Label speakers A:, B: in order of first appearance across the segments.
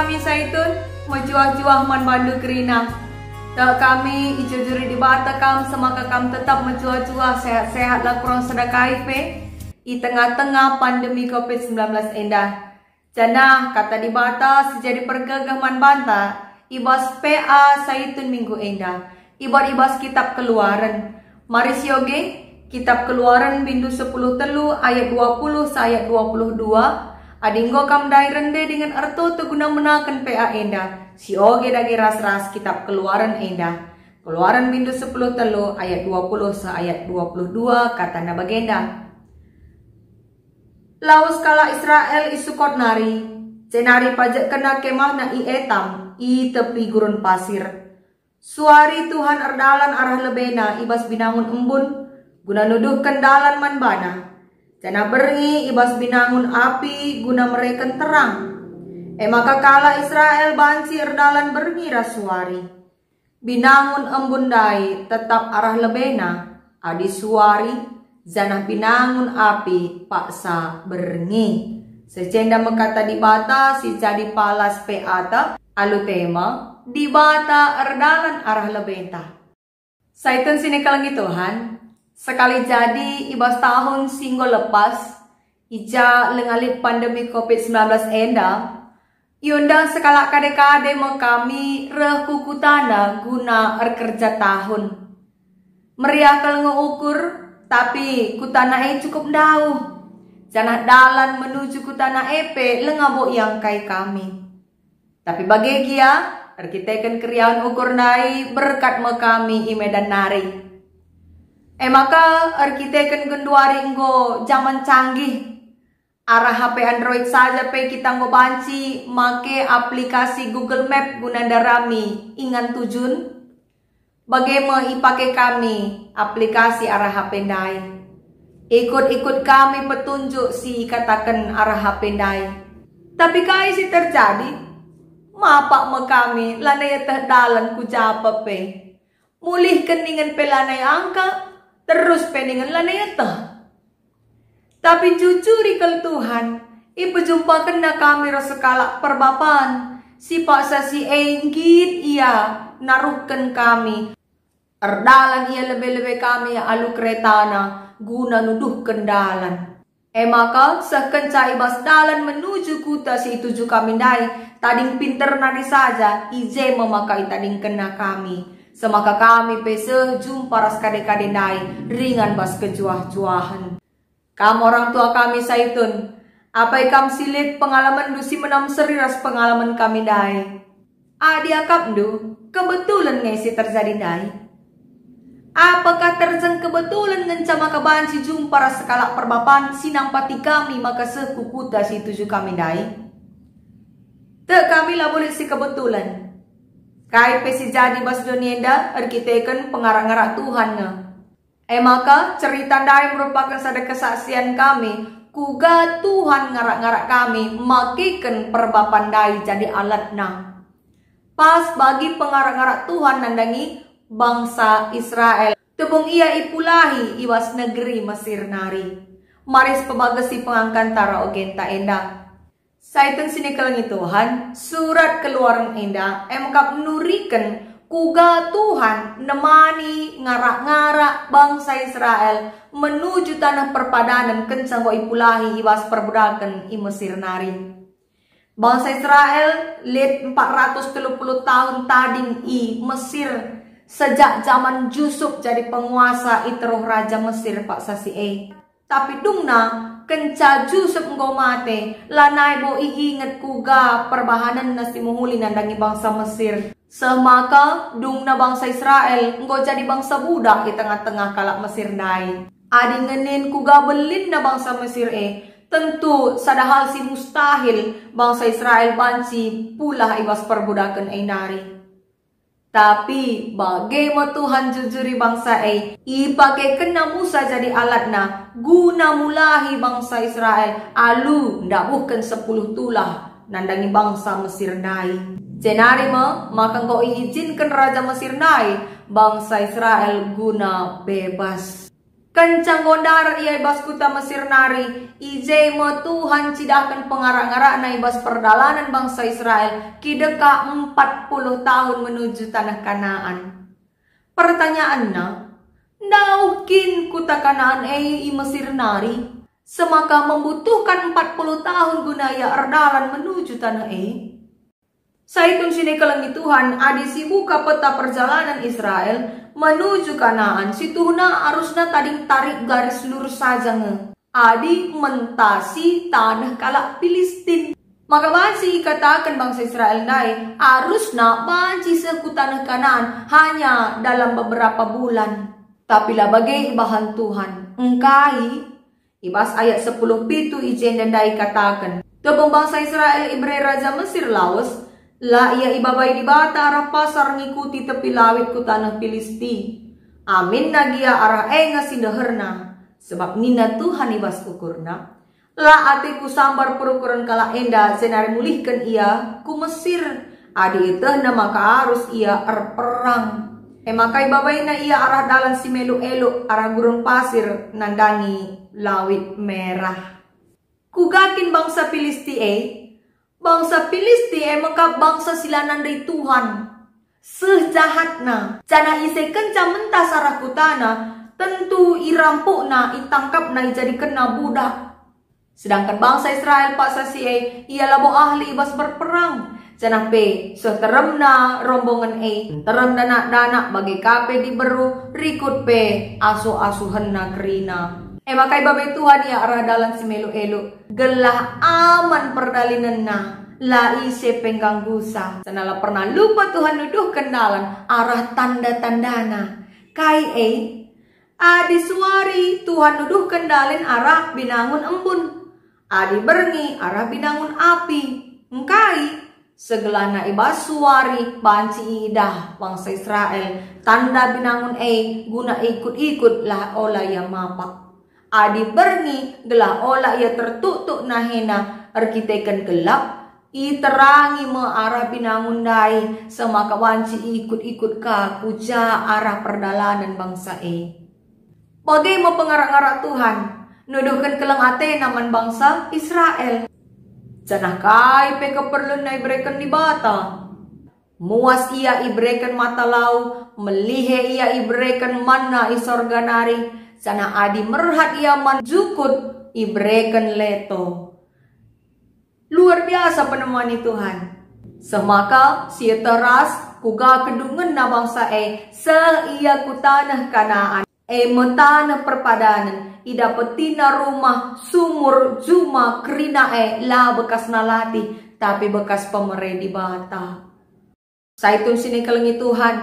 A: kami saitun menjuah-juah man bandu kerina. Tak kami ijujuri di bata kam semaka kam tetap menjuah-juah sehat-sehat lah kurang sedekah i tengah-tengah pandemi COVID-19 endah. Jana kata di bata sejadi pergagah man banta ibas PA saitun minggu endah. Ibas kitab Keluaran. Mari sioge kitab Keluaran bindu 10 telu ayat 20 ayat 22. Adinggo kam dai rende dengan arto tu guna menakan PA endah. Si oge dagi ras-ras kitab Keluaran endah. Keluaran bindu 10 telu ayat 20 ayat 22 kata na bagenda. Laus kala Israel isukot nari. Cenari pajak kena kemah na i etam i tepi gurun pasir. Suari Tuhan erdalan arah lebena ibas binangun embun guna nuduh kendalan man bana. Jana berngi ibas binangun api guna mereken terang. Maka kala Israel banci erdalan berngi rasuari. Binangun embun dai tetap arah lebena. Adi suari zanah binangun api paksa berngi. Secenda mekata di bata si jadi palas peata alu tema di bata erdalan arah lebenta. Saitun sini kalangi Tuhan. Sekali jadi ibas tahun singgo lepas ija lengalip pandemi COVID-19 enda yunda sekala kade-kade kami reh kukutana guna kerja tahun meriah kal ngeukur tapi kutana cukup dauh janah dalan menuju kutana lengabo yang kai kami tapi bagegia arkiteken kriaun ukur nai berkat kami i medan nari. Maka arkiteken genduari enggo zaman canggih. Arah HP Android saja pe kita banci make aplikasi Google Map guna darami ingan tujun. Bagaimana ipake kami aplikasi arah HP ndai. Ikut-ikut kami petunjuk si katakan arah HP ndai. Tapi kai si terjadi mapak kami lanai terdalan ku japa pe. Mulih keningan pelanai angka terus peningan lanai tapi jujur ikal Tuhan ibu jumpa kena kami rasekala perbapan si paksa si enggit ia naruhkan kami erdalan ia lebih-lebih kami alu keretana guna nuduh kendalan maka sekenca ibas dalan menuju kuta si tuju kami dai tading pinter nadi saja ije memakai tading kena kami. Semaka kami pese jumpa ras kade-kade nai ringan bas kejuah-juahan. Kamu orang tua kami saitun. Apa ikam silit pengalaman dusi menam seri ras pengalaman kami dai. Diakap du kebetulan ngisi terjadi dai. Apakah terjeng kebetulan ngencama kebanci jumpa ras sekala perbapan sinang pati kami maka sekukuta si tuju kami dai. Te kami lah boleh si kebetulan. Kai pesi jadi bas donienda arkiteken pengarang-arang Tuhan nga. Maka cerita dai merupakan sada kesaksian kami. Kuga Tuhan ngarak-ngarak kami makiken perbapan dai jadi alat na. Pas bagi pengarang-arang Tuhan nandangi bangsa Israel. Tebung ia ipulahi iwas negeri Mesir nari. Maris pebagasi pengangkantara ogenta enda. Saitun sini kelengi Tuhan, surat Keluaran endah, emkap nuriken kuga Tuhan nemani ngarak-ngarak bangsa Israel menuju tanah perpadanan kencang go ipulahi iwas perbudakan i Mesir nari. Bangsa Israel lihat 430 tahun tading i Mesir sejak zaman Yusuf jadi penguasa iteruh raja Mesir Pak Sasi Tapi dungna kenca Yusuf nggo mate lanai bo iinget kuga perbahanan nasi muhuli nandangi bangsa Mesir. Semaka dungna bangsa Israel nggo jadi bangsa budak di tengah-tengah kalak Mesir dai. Adi ngenin kuga belin na bangsa Mesir tentu sadahal si mustahil bangsa Israel banci pula ibas perbudakan nari. Tapi bagaimana Tuhan jujuri bangsa ipake kena Musa jadi alatna guna mulahi bangsa Israel alu ndak bukan 10 tulah nandangi bangsa Mesir dai. Cenari maka kau izinkan raja Mesir dai bangsa Israel guna bebas. Kencang gondar ia ibas kuta Mesir nari, ije mo Tuhan cidakan pengarak-ngarak na ibas perdalanan bangsa Israel kideka 40 tahun menuju tanah Kanaan. Pertanyaannya, naukin kuta Kanaan i Mesir nari, semaka membutuhkan 40 tahun gunaya erdalan menuju tanah Saitun sini kelengi Tuhan adi si buka peta perjalanan Israel menuju Kanaan. Si Tuhna harusnya tadi tarik garis lurus saja adi mentasi tanah kalak Filistin. Maka banci katakan bangsa Israel nai harusnya banci seku tanah Kanaan hanya dalam beberapa bulan. Tapi lah bagai bahan Tuhan engkai ibas ayat 10 pitu ijen dan dai katakan tepung bangsa Israel ibre raja Mesir laos la ia ibabai di bata arah pasar ngikuti tepi lawit ku tanah Filisti. Amin nagia arah enga sindaherna. Sebab nina Tuhan ibas ukurna. La atiku sambar perukuran kala enda senari mulihkan ia ku Mesir. Adi itehna maka harus ia erperang. Maka ibabai na ia arah dalan si melu-elu arah gurun pasir nandangi lawit merah. Kugakin bangsa Filisti bangsa Filisti maka bangsa silanan dari Tuhan. Sejahatna. Cana ise kenca mentas arah kutana. Tentu irampukna, itangkapna, jadi kena budak. Sedangkan bangsa Israel paksa ia labo ahli ibas berperang. Cana pe seteremna rombongan terem dana bagi kape diberu rikut pe asuh-asuhenna kerina. Makai babai Tuhan ya arah dalan si melu-elu gelah aman perdalinan la ise pengganggusa. Senala pernah lupa Tuhan nuduh kendalan arah tanda-tandana. Kai adi suari Tuhan nuduh kendalin arah binangun embun. Adi berni arah binangun api. Engkai segelana ibas suari banci idah bangsa Israel tanda binangun guna ikut-ikut lah ola ya mapak. Adi berni gelah ola ia tertutuk nahena arkiteken gelap iterangi me arah binangun dai semaka wanci ikut-ikut ka kuja arah perdalanan bangsa Bagai mau pengarak-ngarak Tuhan nuduhkan kelang ate naman bangsa Israel. Janah kai pe keperluan na ibrekan di bata. Muas ia ibrekan mata lau, melihe ia ibrekan mana isorganari. Sana adi merhat ia manjukut ibrekan leto. Luar biasa penemuan Tuhan. Semaka si teras kuga kedungan na bangsa se ia ku tanah Kanaan. Metanah perpadanan. Idapetina rumah sumur juma kerina la bekas nalati. Tapi bekas pemere di bata. Saitun sini kelengi Tuhan.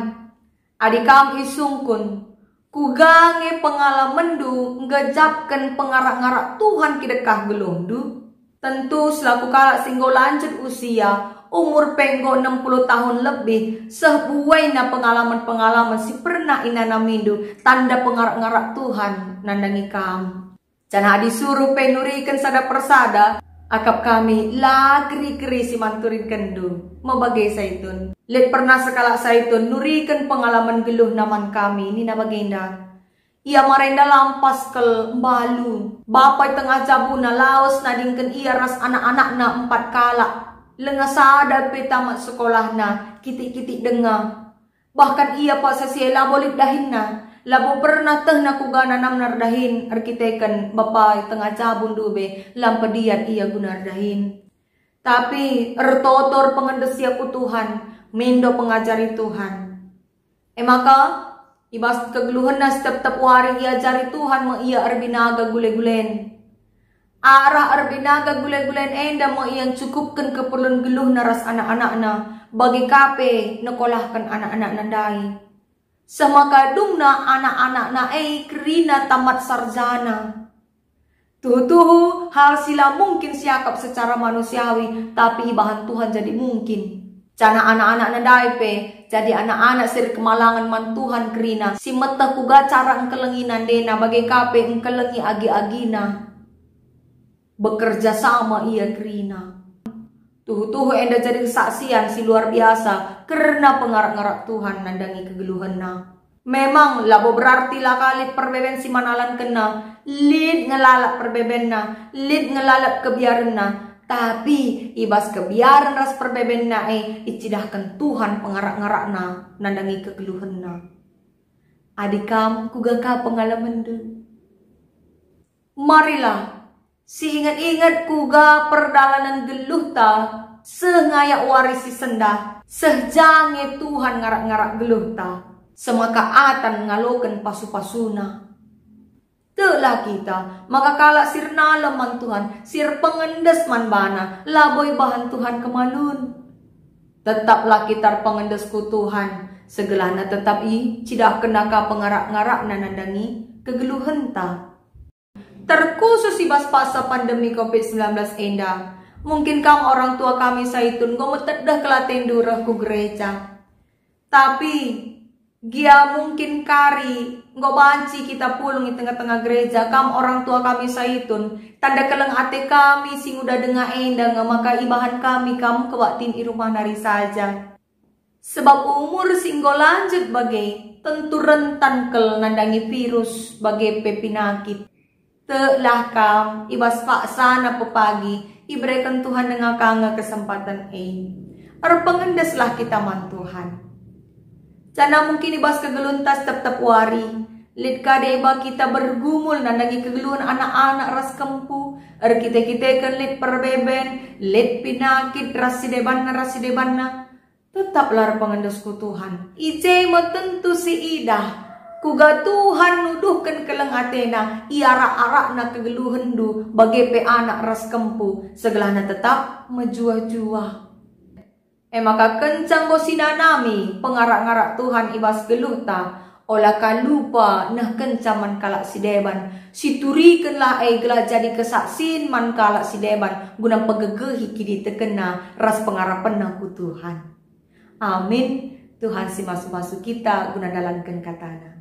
A: Adikam isungkun. Kugange pengalaman du ngejapkan pengarak-ngarak Tuhan kidekah gelondu. Tentu selaku kalak singgo lanjut usia umur penggo 60 tahun lebih sebuai na pengalaman-pengalaman si pernah inana mindu tanda pengarak-ngarak Tuhan nandangi kam. Cana disuruh penurikan sada persada akap kami lagri-gri si manturin kendu mabagai saitun. Let pernah sekala saitun nurikan pengalaman geluh naman kami ni nabagenda. Ia marenda lampas kel balu. Bapai tengah jabuna laos nadingken ia ras anak-anak na 4 kalak. Lenga sada pe tamat sekolah na kitik-kitik dengar. Bahkan ia pak sasi labo lip dahin na. Labo pernah teh na kugana nam nardahin arkiteken bapai tengah jabun dube lampediat ia gunar dahin. Tapi ertotor pengendesia ku Tuhan. Mendo pengajari Tuhan. Maka ibas kegeluhan na setiap wari ia jari Tuhan ma ia erbinaga gule-gulen. Arah erbinaga gule-gulen enda ma ia cukupkan keperluan geluh naras anak-anak na. Bagi kape nekolahkan anak-anak nandai. Semaka dungna anak-anak na kerina tamat sarjana. Tuhu hal sila mungkin siakap secara manusiawi. Tapi bahan Tuhan jadi mungkin. Cana anak-anak nandai pe jadi anak-anak sir kemalangan man Tuhan kerina. Si mata kuga cara engkelenginan dena bagai kape engkelengi agi-agina. Bekerja sama ia kerina. Tuhu enda jadi kesaksian si luar biasa karena pengarak-ngarak Tuhan nandangi kegeluhan na. Memang labo berarti lah kalit perbeben si manalan kena, lid ngelalap perbeben na, lid ngelalap kebiaran na, tapi ibas kebiaran ras perbeben na icidahkan Tuhan pengarak-ngarak na, nandangi kegeluhan na. Adikam kugaka pengalaman de. Marilah, si ingat-ingat kuga perdalanan geluh ta, sengayak warisi sendah, sehjange Tuhan ngarak-ngarak geluh ta. Semakaatan ngalokan pasu-pasuna. Telah kita, maka kalak sirna leman Tuhan, sir pengendes man bana, laboy bahan Tuhan kemalun. Tetaplah kita pengendesku Tuhan, segelana tetap cidah kenaka pengarak-ngarak nanandangi kegeluhan ta. Terkhusus ibas fase pandemi COVID-19 enda, mungkin kam orang tua kami saitun gometedah kelaten durah ku gereja. Tapi gia mungkin kari nggo banci kita pulung di tengah-tengah gereja kam orang tua kami saitun tanda keleng ate kami sing udah dengar endang maka ibahan kami kamu kewatin i rumah nari saja sebab umur sing nggo lanjut bagai tentu rentan kel nandangi virus bagai pepinakit telah kam ibas paksana pepagi iberikan Tuhan dengan kanga kesempatan pengendeslah kita man Tuhan. Cana mungkin ibas kegeluntas tetap wari. Lid kadeba kita bergumul nandangi kegeluhan anak-anak ras kempu. Kita kan lid perbeben, lid pinakit rasideban na. Tetaplah pengendesku Tuhan. Ije tentu si idah. Kuga Tuhan nuduhkan keleng atena. Iara-arak na kegeluhan du. Bagai pe anak ras kempu. Segelana tetap menjuah-juah. Maka kencang gosina nami pengarak-ngarak Tuhan ibas geluta olah kalupa nah kencaman kalak si deban siturikanlah gelah jadi kesaksin man kalak si deban guna pegegehi kini terkena ras pengarapan naku Tuhan. Amin. Tuhan si masu-masu kita guna dalamkan katana.